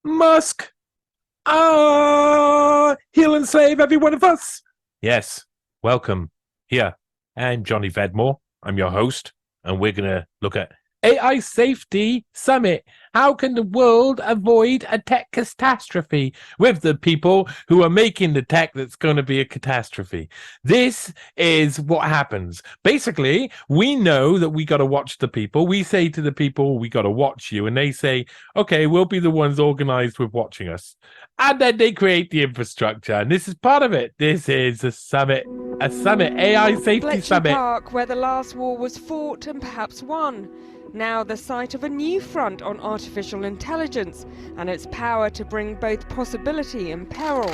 Musk, he'll enslave every one of us. Yes, welcome. Here, I'm Johnny Vedmore. I'm your host, and we're going to look at AI Safety Summit. How can the world avoid a tech catastrophe with the people who are making the tech that's going to be a catastrophe? This is what happens. Basically, we know that we got to watch the people. We say to the people, we got to watch you. And they say, okay, we'll be the ones organized with watching us. And then they create the infrastructure. And this is part of it. This is a summit, AI Safety Bletchley Summit. Park, where the last war was fought and perhaps won. Now the site of a new front on artificial intelligence and its power to bring both possibility and peril.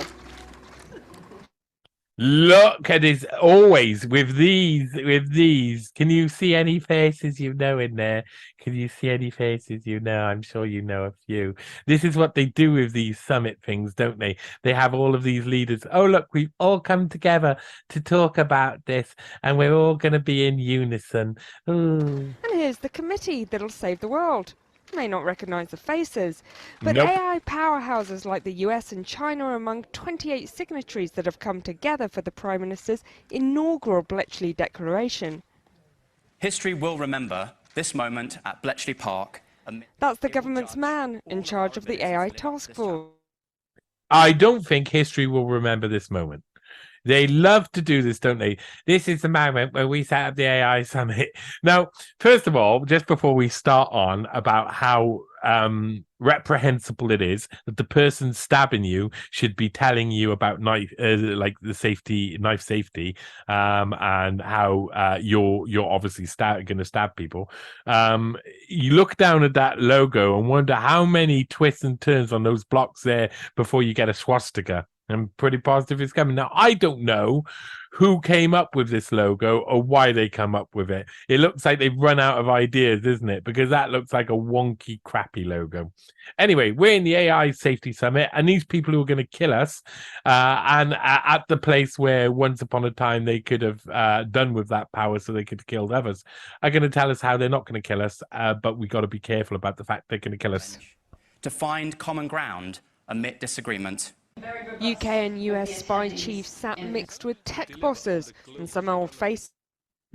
Look at this, always with these. Can you see any faces you know in there? Can you see any faces you know? I'm sure you know a few. This is what they do with these summit things, don't they? They have all of these leaders. Oh, look, we've all come together to talk about this, and we're all going to be in unison. Ooh. And here's the committee that'll save the world. You may not recognise the faces, but Nope. AI powerhouses like the US and China are among 28 signatories that have come together for the Prime Minister's inaugural Bletchley Declaration. History will remember this moment at Bletchley Park. That's the government's man in charge of the AI task force. I don't think history will remember this moment. They love to do this, don't they? This is the moment where we set up the AI summit. Now, first of all, just before we start on about how reprehensible it is that the person stabbing you should be telling you about knife, like the knife safety, and how you're obviously going to stab people. You look down at that logo and wonder how many twists and turns on those blocks there before you get a swastika. I'm pretty positive it's coming. Now, I don't know who came up with this logo or why they come up with it. It looks like they've run out of ideas, isn't it? Because that looks like a wonky, crappy logo. Anyway, we're in the AI Safety Summit, and these people who are going to kill us, and at the place where once upon a time they could have done with that power so they could have killed others, are going to tell us how they're not going to kill us, but we got to be careful about the fact they're going to kill us. To find common ground amid disagreement. UK and US spy chiefs sat mixed with tech bosses and some old faces.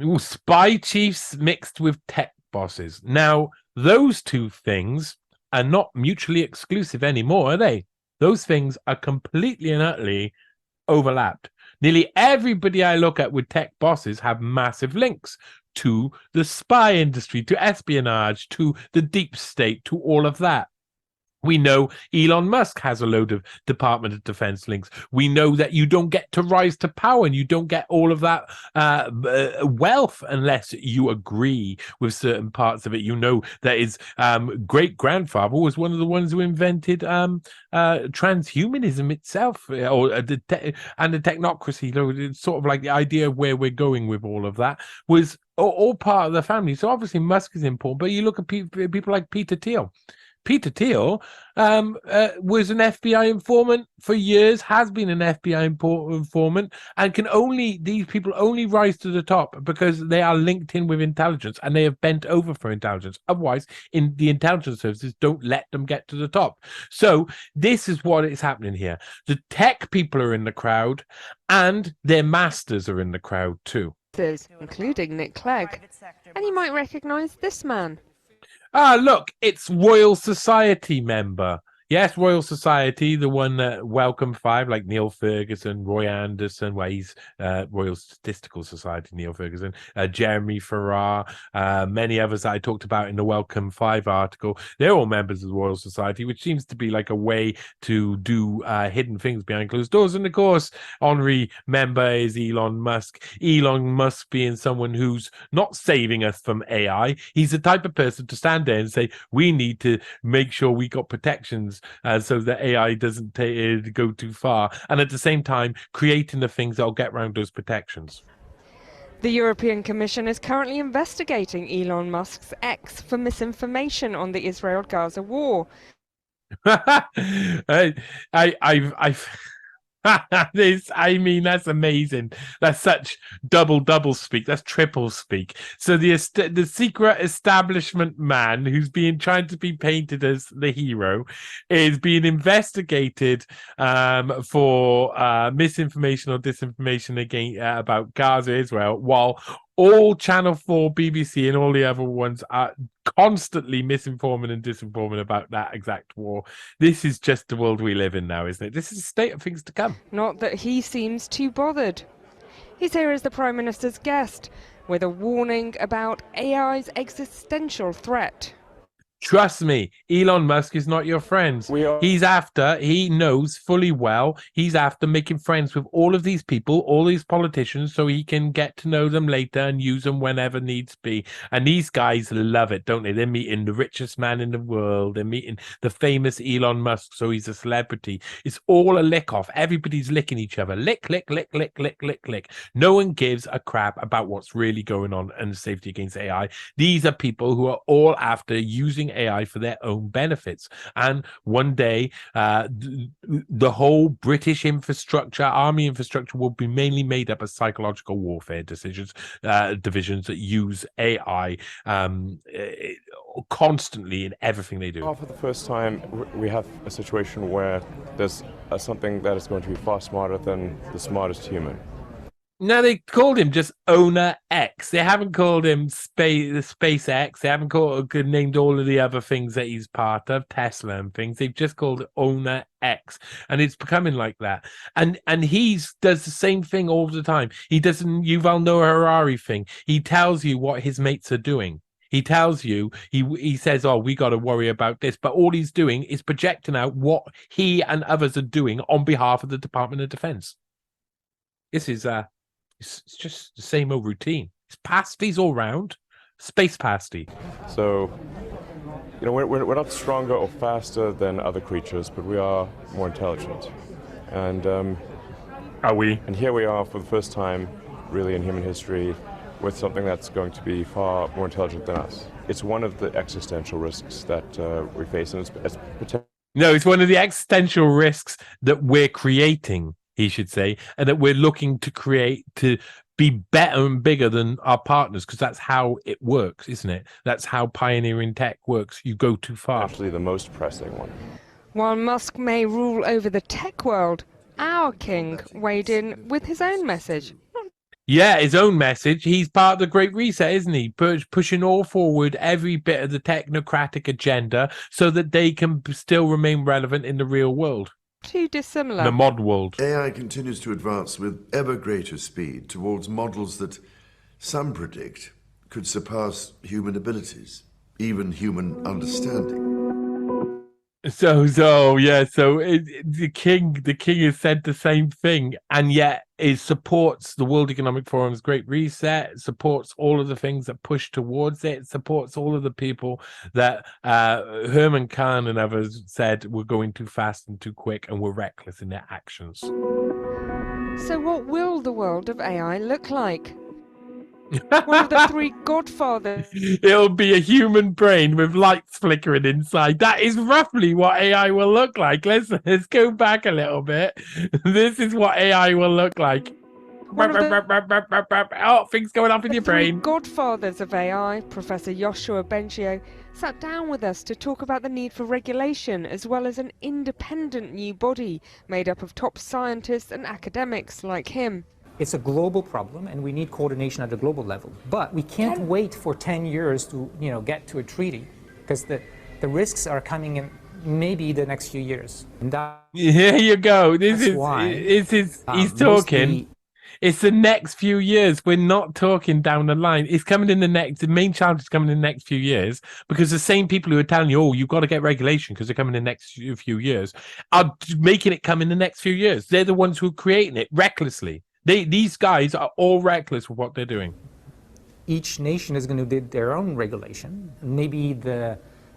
Ooh, spy chiefs mixed with tech bosses. Now, those two things are not mutually exclusive anymore, are they? Those things are completely and utterly overlapped. Nearly everybody I look at with tech bosses have massive links to the spy industry, to espionage, to the deep state, to all of that. We know Elon Musk has a load of Department of Defense links. We know that you don't get to rise to power and you don't get all of that wealth unless you agree with certain parts of it. You know that his great-grandfather was one of the ones who invented transhumanism itself, or the technocracy. It's sort of like the idea of where we're going with all of that was all part of the family. So obviously Musk is important, but you look at people like Peter Thiel. Peter Thiel was an FBI informant for years, has been an FBI informant, and these people only rise to the top because they are linked in with intelligence and they have bent over for intelligence. Otherwise, the intelligence services don't let them get to the top. So this is what is happening here. The tech people are in the crowd and their masters are in the crowd too. Including Nick Clegg. And you might recognise this man. Ah, look, it's Royal Society member. Yes, Royal Society, the one that welcomed five, like Neil Ferguson, Roy Anderson, well, he's Royal Statistical Society, Neil Ferguson, Jeremy Farrar, many others that I talked about in the Welcome 5 article. They're all members of the Royal Society, which seems to be like a way to do hidden things behind closed doors. And of course, honorary member is Elon Musk. Elon Musk being someone who's not saving us from AI. He's the type of person to stand there and say, we need to make sure we got protections so that AI doesn't go too far, and at the same time creating the things that'll get around those protections. The European Commission is currently investigating Elon Musk's ex for misinformation on the Israel-Gaza war. I've I mean, that's amazing. That's such double speak. That's triple speak. So the secret establishment man who's being trying to be painted as the hero is being investigated for misinformation or disinformation again about Gaza, Israel, while all Channel 4, BBC, and all the other ones are constantly misinforming and disinforming about that exact war. This is just the world we live in now, isn't it? This is a state of things to come. Not that he seems too bothered. He's here as the Prime Minister's guest, with a warning about AI's existential threat. Trust me, Elon Musk is not your friend. He knows fully well, he's after making friends with all of these people, all these politicians, so he can get to know them later and use them whenever needs be. And these guys love it, don't they? They're meeting the richest man in the world. They're meeting the famous Elon Musk, so he's a celebrity. It's all a lick off. Everybody's licking each other. Lick, lick, lick, lick, lick, lick, lick. No one gives a crap about what's really going on and safety against AI. These are people who are all after using AI for their own benefits. And one day, the whole British infrastructure, army infrastructure, will be mainly made up of psychological warfare divisions that use AI constantly in everything they do. For the first time, we have a situation where there's something that is going to be far smarter than the smartest human. No, they called him just Owner X. They haven't called him SpaceX. They haven't named all of the other things that he's part of, Tesla and things. They've just called it Owner X, and it's becoming like that. And he does the same thing all the time. He doesn't Yuval Noah Harari thing. He tells you what his mates are doing. He tells you, he says, oh, we got to worry about this. But all he's doing is projecting out what he and others are doing on behalf of the Department of Defense. This is it's just the same old routine. It's pasties all round. Space pasty. So, you know, we're not stronger or faster than other creatures, but we are more intelligent. And are we? And here we are for the first time, really, in human history, with something that's going to be far more intelligent than us. It's one of the existential risks that we face, and it's it's one of the existential risks that we're creating, he should say, and that we're looking to create to be better and bigger than our partners, because that's how it works, isn't it? That's how pioneering tech works. You go too far. Actually, the most pressing one. While Musk may rule over the tech world, our king weighed in with his own message. Yeah, his own message. He's part of the Great Reset, isn't he? Pushing all forward every bit of the technocratic agenda so that they can still remain relevant in the real world. Too dissimilar. The mod world. AI continues to advance with ever greater speed towards models that some predict could surpass human abilities, even human understanding. So the king has said the same thing, and yet it supports the World Economic Forum's Great Reset, supports all of the things that push towards it, supports all of the people that Herman Kahn and others said were going too fast and too quick and were reckless in their actions. So what will the world of AI look like? One of the three godfathers. It'll be a human brain with lights flickering inside. That is roughly what AI will look like. Let's go back a little bit. This is what AI will look like. Oh, things going off in your brain. Godfathers of AI, Professor Yoshua Bengio, sat down with us to talk about the need for regulation, as well as an independent new body made up of top scientists and academics like him. It's a global problem, and we need coordination at a global level. But we can't wait for 10 years to, get to a treaty, because the risks are coming in maybe the next few years. And here you go. He's talking. It's the next few years. We're not talking down the line. It's coming in the main challenge is coming in the next few years, because the same people who are telling you, oh, you've got to get regulation because they're coming in the next few years, are making it come in the next few years. They're the ones who are creating it recklessly. These guys are all reckless with what they're doing. Each nation is going to do their own regulation. Maybe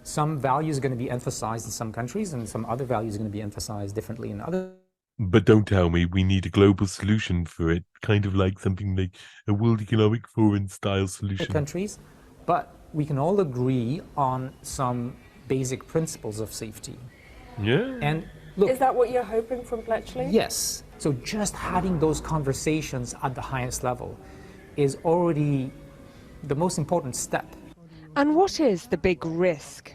some values are going to be emphasized in some countries, and some other values are going to be emphasized differently in others. But don't tell me we need a global solution for it, kind of like something like a World Economic Forum style solution. Countries, but we can all agree on some basic principles of safety. Yeah. And look, is that what you're hoping from Bletchley? Yes. So just having those conversations at the highest level is already the most important step. And what is the big risk?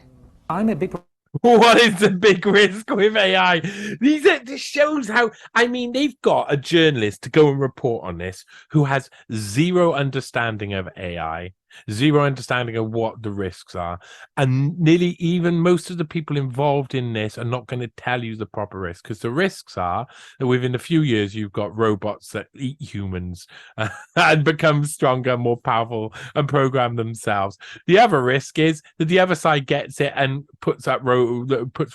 I'm a big What is the big risk with AI? This shows how, I mean, they've got a journalist to go and report on this who has zero understanding of AI, zero understanding of what the risks are. And nearly even most of the people involved in this are not going to tell you the proper risk, because the risks are that within a few years, you've got robots that eat humans and become stronger, more powerful, and program themselves. The other risk is that the other side gets it and puts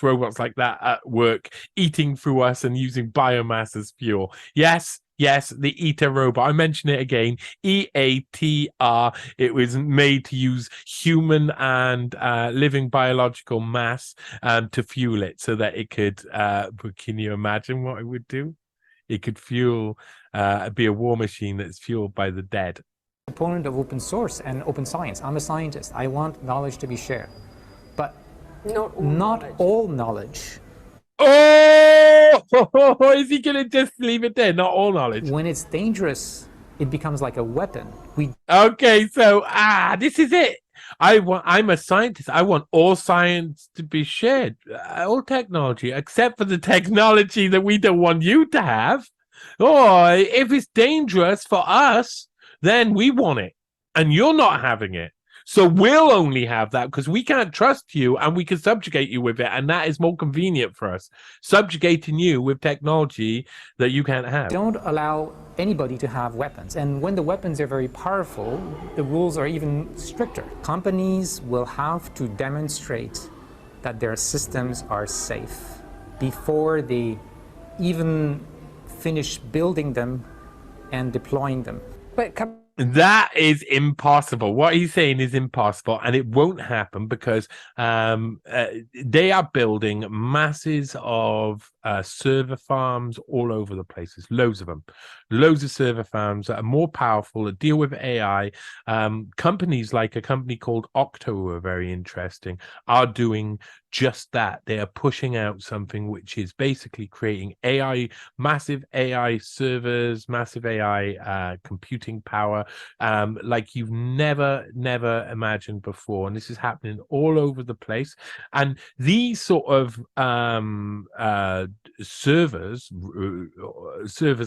robots like that at work, eating through us and using biomass as fuel. Yes, the EATR robot. I mention it again. EATR. It was made to use human and living biological mass to fuel it, so that it could. Can you imagine what it would do? It could fuel, be a war machine that's fueled by the dead. proponent of open source and open science. I'm a scientist. I want knowledge to be shared. But not all knowledge. Oh, is he going to just leave it there? Not all knowledge. When it's dangerous, it becomes like a weapon. Okay, so this is it. I'm a scientist. I want all science to be shared, all technology, except for the technology that we don't want you to have. Or if it's dangerous for us, then we want it, and you're not having it. So we'll only have that because we can't trust you, and we can subjugate you with it, and that is more convenient for us. Subjugating you with technology that you can't have. Don't allow anybody to have weapons. And when the weapons are very powerful, the rules are even stricter. Companies will have to demonstrate that their systems are safe before they even finish building them and deploying them. That is impossible. What he's saying is impossible, and it won't happen because they are building masses of server farms all over the place. There's loads of them, loads of server farms that are more powerful, that deal with AI. Companies like a company called Octo, who are very interesting, are doing just that. They are pushing out something which is basically creating AI, massive AI servers, massive AI computing power, like you've never imagined before. And this is happening all over the place. And these sort of servers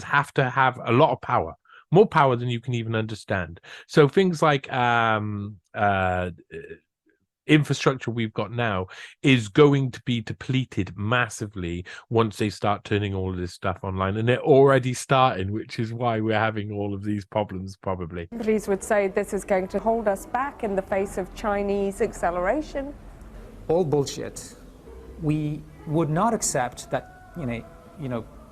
have to have a lot of power, more power than you can even understand. So things like infrastructure we've got now is going to be depleted massively once they start turning all of this stuff online, and they're already starting, which is why we're having all of these problems probably. Companies would say this is going to hold us back in the face of Chinese acceleration. All bullshit. We would not accept that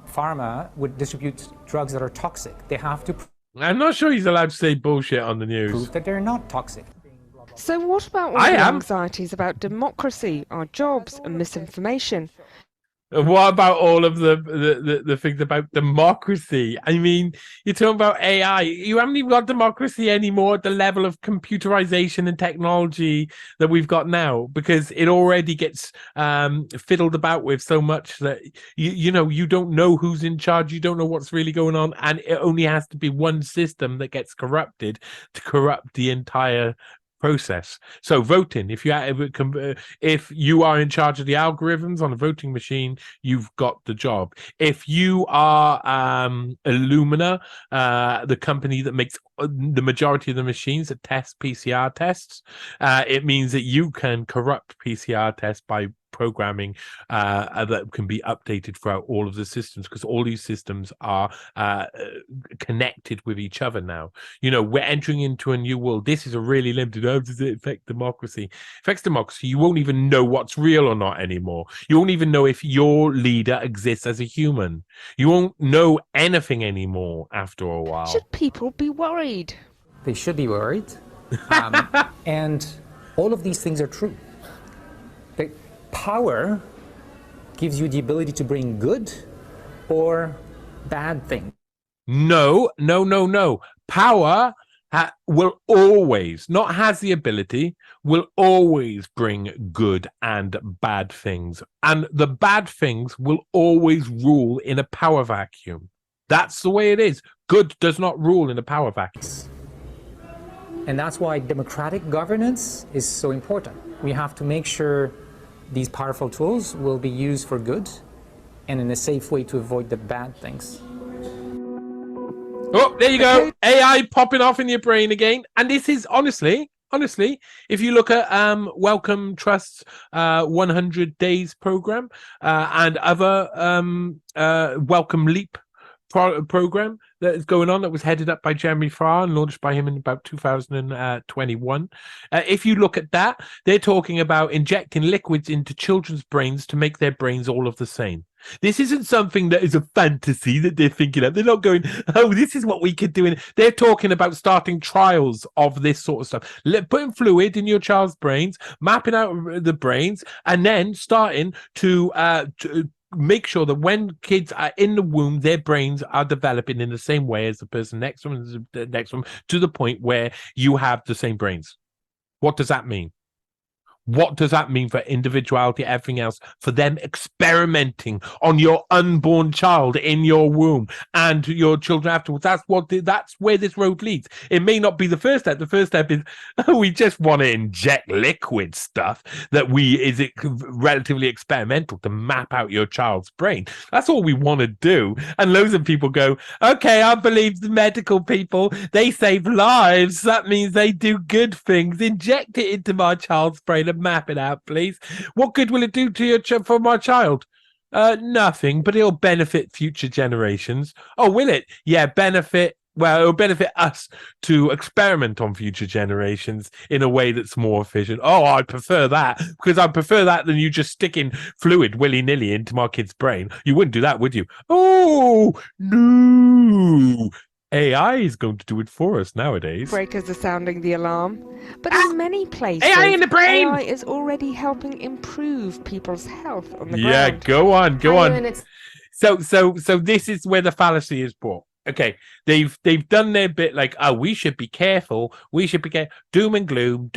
pharma would distribute drugs that are toxic. They have to I'm not sure he's allowed to say bullshit on the news. prove that they're not toxic. So what about all the anxieties about democracy, our jobs and misinformation? What about all of the things about democracy? I mean, you're talking about AI. You haven't even got democracy anymore at the level of computerization and technology that we've got now, because it already gets fiddled about with so much that you don't know who's in charge. You don't know what's really going on, and it only has to be one system that gets corrupted to corrupt the entire process. So voting, if you are in charge of the algorithms on a voting machine, you've got the job. If you are Illumina, the company that makes the majority of the machines that test PCR tests, it means that you can corrupt PCR tests by programming that can be updated throughout all of the systems, because all these systems are connected with each other now. We're entering into a new world. This is a really limited. How does it affect democracy? It affects democracy. You won't even know what's real or not anymore. You won't even know if your leader exists as a human. You won't know anything anymore after a while. Should people be worried? They should be worried. And all of these things are true. Power gives you the ability to bring good or bad things. No. Power will always, not has the ability, will always bring good and bad things. And the bad things will always rule in a power vacuum. That's the way it is. Good does not rule in a power vacuum. And that's why democratic governance is so important. We have to make sure these powerful tools will be used for good and in a safe way to avoid the bad things. Oh, there you go. AI popping off in your brain again. And this is honestly, if you look at Wellcome Trust's 100 Days program and other Welcome Leap program that is going on, that was headed up by Jeremy Farr and launched by him in about 2021. If you look at that, they're talking about injecting liquids into children's brains to make their brains all of the same. This isn't something that is a fantasy that they're thinking of. They're not going, oh, this is what we could do. They're talking about starting trials of this sort of stuff. Putting fluid in your child's brains, mapping out the brains, and then starting to make sure that when kids are in the womb, their brains are developing in the same way as the person next to them, to the point where you have the same brains. What does that mean? What does that mean for individuality, everything else, for them experimenting on your unborn child in your womb and your children afterwards? That's where this road leads. It may not be the first step. The first step is we just want to inject liquid stuff that is relatively experimental to map out your child's brain. That's all we want to do. And loads of people go, okay, I believe the medical people, they save lives. That means they do good things. Inject it into my child's brain and map it out, please. What good will it do to for my child? Nothing, but it'll benefit future generations. Oh, will it? Yeah, benefit. Well, it'll benefit us to experiment on future generations in a way that's more efficient. Oh, I prefer that, because I prefer that than you just sticking fluid willy-nilly into my kid's brain. You wouldn't do that, would you? Oh, no. AI is going to do it for us nowadays. Breakers are sounding the alarm. But in many places, AI in the brain! AI is already helping improve people's health on the ground. Yeah, go on. So this is where the fallacy is brought. Okay, they've done their bit, like, oh, we should be careful. We should be careful. Doom and gloom.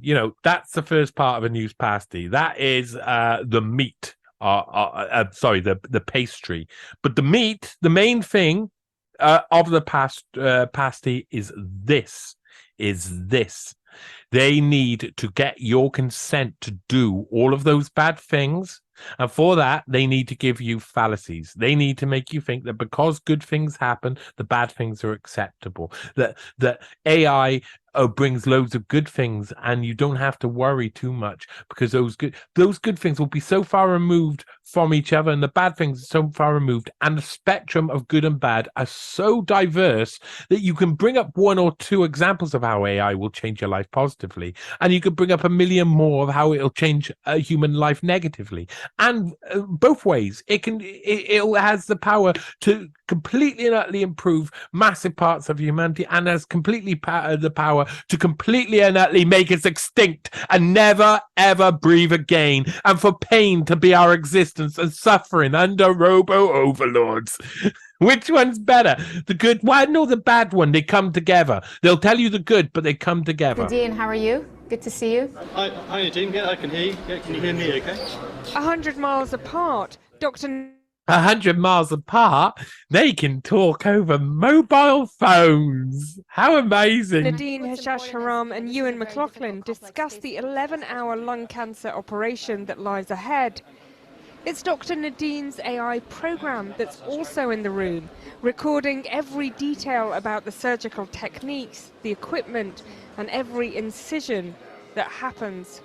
You know, that's the first part of a NEWSPASTY. That is the meat. The pastry. But the meat, the main thing of the pasty is this. They need to get your consent to do all of those bad things. And for that, they need to give you fallacies. They need to make you think that because good things happen, the bad things are acceptable. That AI brings loads of good things, and you don't have to worry too much, because those good things will be so far removed from each other, and the bad things are so far removed, and the spectrum of good and bad are so diverse that you can bring up one or two examples of how AI will change your life positively, and you could bring up a million more of how it'll change a human life negatively. And both ways, it has the power to completely and utterly improve massive parts of humanity, and has completely the power to completely and utterly make us extinct and never ever breathe again, and for pain to be our existence and suffering under robo overlords. Which one's better? The good one or the bad one? They come together. They'll tell you the good, but they come together. Nadine, how are you? Good to see you. Hi Nadine. Yeah, I can hear you. Yeah, can you hear me okay? 100 miles apart, Dr. 100 miles apart, they can talk over mobile phones. How amazing. Nadine Hashash-Haram and Ewan McLaughlin discuss the 11-hour lung cancer operation that lies ahead. It's Dr. Nadine's AI program that's also in the room, recording every detail about the surgical techniques, the equipment, and every incision that happens.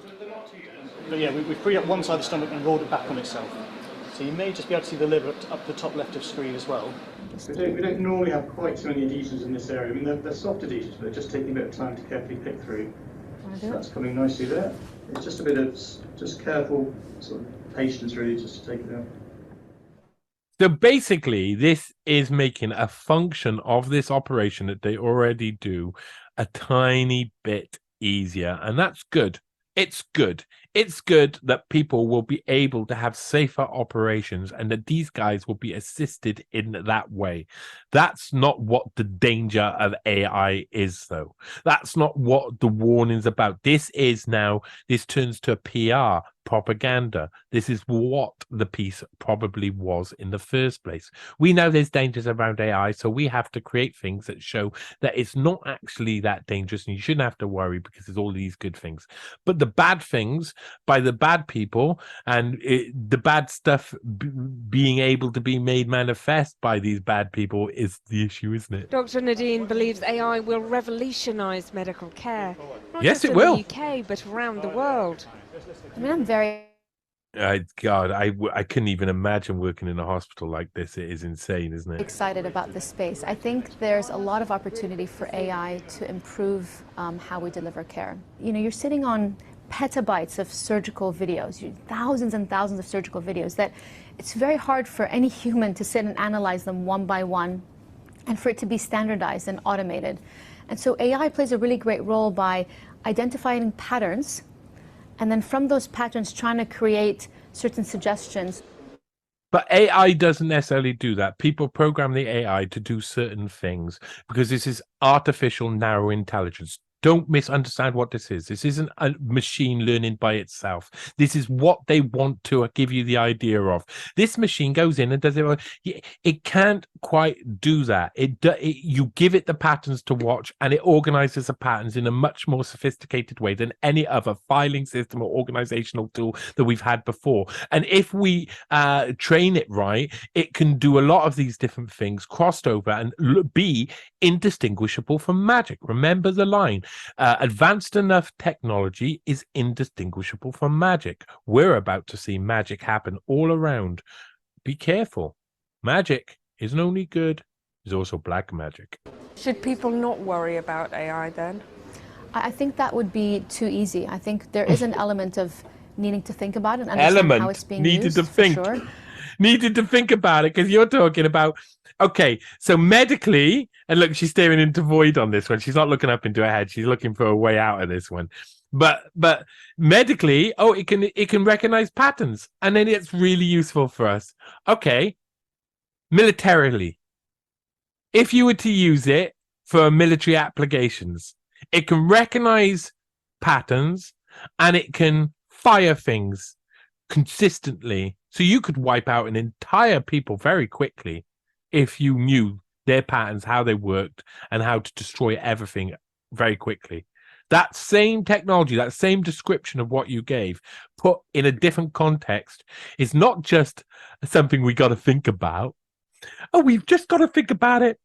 But yeah, we've freed up one side of the stomach and rolled it back on itself. So you may just be able to see the liver up the top left of screen as well. We don't normally have quite so many adhesions in this area. I mean, they're soft adhesions, but they're just taking a bit of time to carefully pick through. So that's coming nicely there. It's just a bit of just careful sort of patience, really, just to take it out. So basically, this is making a function of this operation that they already do a tiny bit easier, and that's good. It's good. It's good that people will be able to have safer operations and that these guys will be assisted in that way. That's not what the danger of AI is, though. That's not what the warning's about. This turns to a PR propaganda. This is what the piece probably was in the first place. We know there's dangers around AI, so we have to create things that show that it's not actually that dangerous and you shouldn't have to worry because there's all these good things. But the bad things by the bad people and the bad stuff being able to be made manifest by these bad people is the issue, isn't it? Dr. Nadine believes AI will revolutionise medical care, not Yes, just it in will. the UK, but around the world. I mean, I'm very God, I couldn't even imagine working in a hospital like this. It is insane, isn't it? excited about this space. I think there's a lot of opportunity for AI to improve how we deliver care. You know, you're sitting on petabytes of surgical videos, thousands and thousands of surgical videos that it's very hard for any human to sit and analyze them one by one and for it to be standardized and automated. And so AI plays a really great role by identifying patterns and then from those patterns trying to create certain suggestions. But AI doesn't necessarily do that. People program the AI to do certain things because this is artificial narrow intelligence. Don't misunderstand what this is. This isn't a machine learning by itself. This is what they want to give you the idea of. This machine goes in and does it. It can't quite do that. You give it the patterns to watch and it organizes the patterns in a much more sophisticated way than any other filing system or organizational tool that we've had before. And if we train it right, it can do a lot of these different things crossed over and be indistinguishable from magic. Remember the line. Advanced enough technology is indistinguishable from magic. We're about to see magic happen all around. Be careful. Magic isn't only good, it's also black magic. Should people not worry about AI then? I think that would be too easy. I think there is an element of needing to think about it and understand how it's being needed used. to think. For sure. Needed to think about it because you're talking about, okay, so medically, and look, she's staring into void on this one. She's not looking up into her head. She's looking for a way out of this one. But medically, it can recognize patterns, and then it's really useful for us. Okay, militarily, if you were to use it for military applications, it can recognize patterns and it can fire things consistently. So you could wipe out an entire people very quickly if you knew their patterns, how they worked, and how to destroy everything very quickly. That same technology, that same description of what you gave, put in a different context, is not just something we got to think about. Oh, we've just got to think about it,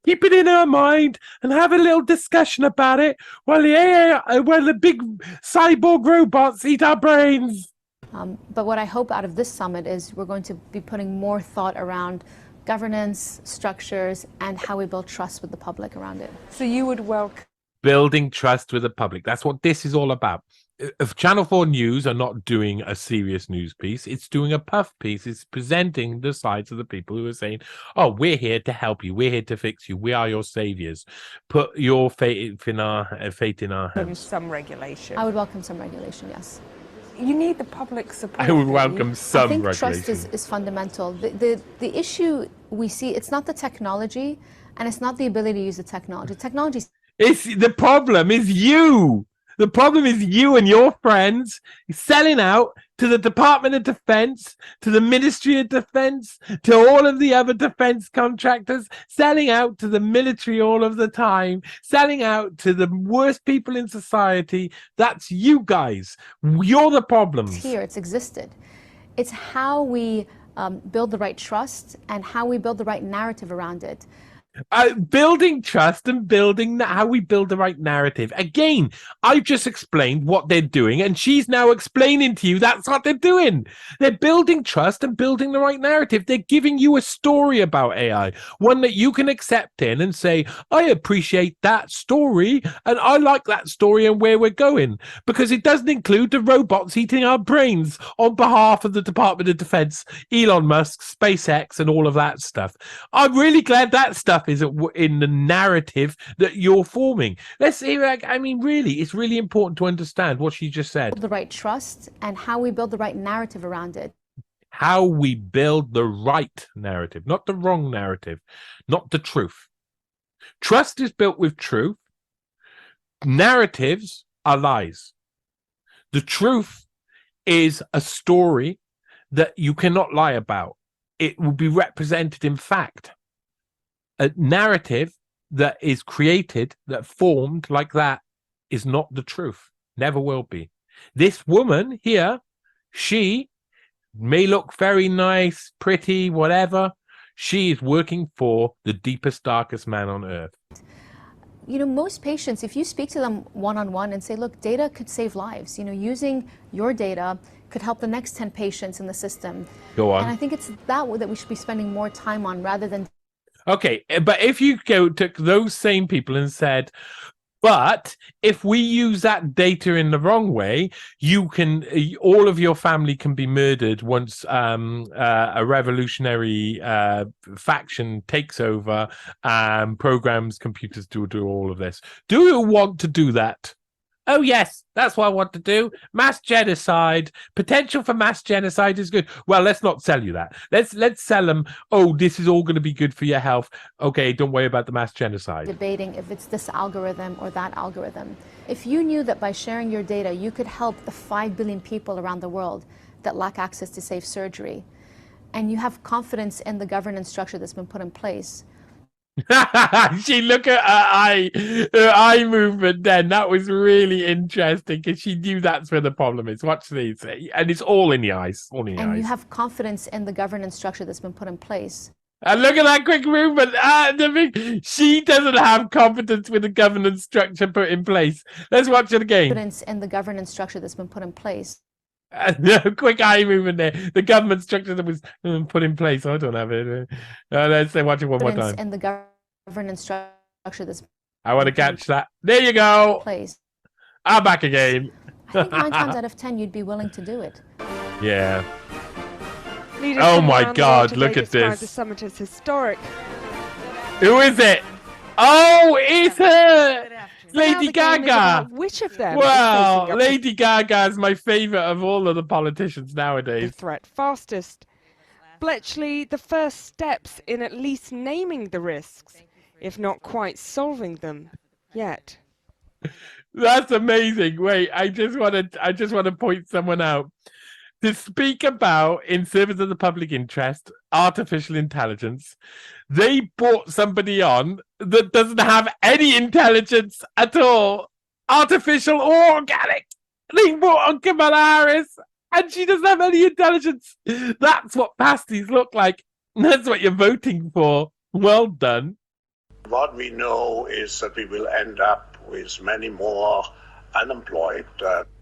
keep it in our mind, and have a little discussion about it while the big cyborg robots eat our brains. But what I hope out of this summit is we're going to be putting more thought around governance, structures, and how we build trust with the public around it. So you would welcome Building trust with the public. That's what this is all about. If Channel 4 News are not doing a serious news piece, it's doing a puff piece. It's presenting the sides of the people who are saying, oh, we're here to help you. We're here to fix you. We are your saviors. Put your fate in our hands. some regulation. I would welcome some regulation, yes. You need the public support. I would welcome some I think regulation. trust is fundamental. The issue we see, it's not the technology, and it's not the ability to use the technology. Technology. It's the problem is you. The problem is you and your friends selling out to the Department of Defense, to the Ministry of Defense, to all of the other defense contractors, selling out to the military all of the time, selling out to the worst people in society. That's you guys. You're the problems. It's here, it's existed. It's how we build the right trust and how we build the right narrative around it. Building trust and building how we build the right narrative. Again, I've just explained what they're doing, and she's now explaining to you that's what they're doing. They're building trust and building the right narrative. They're giving you a story about AI, one that you can accept in and say, I appreciate that story, and I like that story and where we're going, because it doesn't include the robots eating our brains on behalf of the Department of Defense, Elon Musk, SpaceX, and all of that stuff. I'm really glad that stuff stuff is in the narrative that you're forming. Let's see. I mean, really, it's really important to understand what she just said. The right trust and how we build the right narrative around it. How we build the right narrative, not the wrong narrative, not the truth. Trust is built with truth. Narratives are lies. The truth is a story that you cannot lie about. It will be represented in fact. A narrative that is created, that formed like that, is not the truth. Never will be. This woman here, she may look very nice, pretty, whatever. She is working for the deepest, darkest man on earth. You know, most patients, if you speak to them one-on-one and say, look, data could save lives. You know, using your data could help the next 10 patients in the system. Go on. And I think it's that we should be spending more time on rather than... Okay, but if you took those same people and said, but if we use that data in the wrong way, all of your family can be murdered once a revolutionary faction takes over and programs computers to do all of this. Do you want to do that? Oh, yes, that's what I want to do. Mass genocide. Potential for mass genocide is good. Well, let's not sell you that. Let's sell them, oh, this is all going to be good for your health. Okay, don't worry about the mass genocide. Debating if it's this algorithm or that algorithm. If you knew that by sharing your data, you could help the 5 billion people around the world that lack access to safe surgery, and you have confidence in the governance structure that's been put in place, She look at her eye movement then. That was really interesting because she knew that's where the problem is. Watch these. And it's all in the eyes. All in the eyes. you have confidence in the governance structure that's been put in place. And look at that quick movement. She doesn't have confidence with the governance structure put in place. Let's watch it again. Confidence in the governance structure that's been put in place. Quick eye movement there. The government structure that was put in place. I don't have it. Let's watch it one more time. In the governance structure that's I want to catch that. There you go. Place. I'm back again. I think 9 times out of 10 you'd be willing to do it. Yeah. Leaders Oh from my around the God, world today look at describe this. The summit as historic. Who is it? Oh, it's her. Now Lady the game is Gaga. about which of them is Well, facing up Lady Gaga is my favorite of all of the politicians the nowadays. threat fastest. Bletchley, the first steps in at least naming the risks, if not quite solving them yet. That's amazing. Wait, I just want to point someone out. To speak about, in service of the public interest, artificial intelligence, they brought somebody on that doesn't have any intelligence at all, artificial or organic. They brought on Kamala Harris, and she doesn't have any intelligence. That's what pasties look like. That's what you're voting for. Well done. What we know is that we will end up with many more unemployed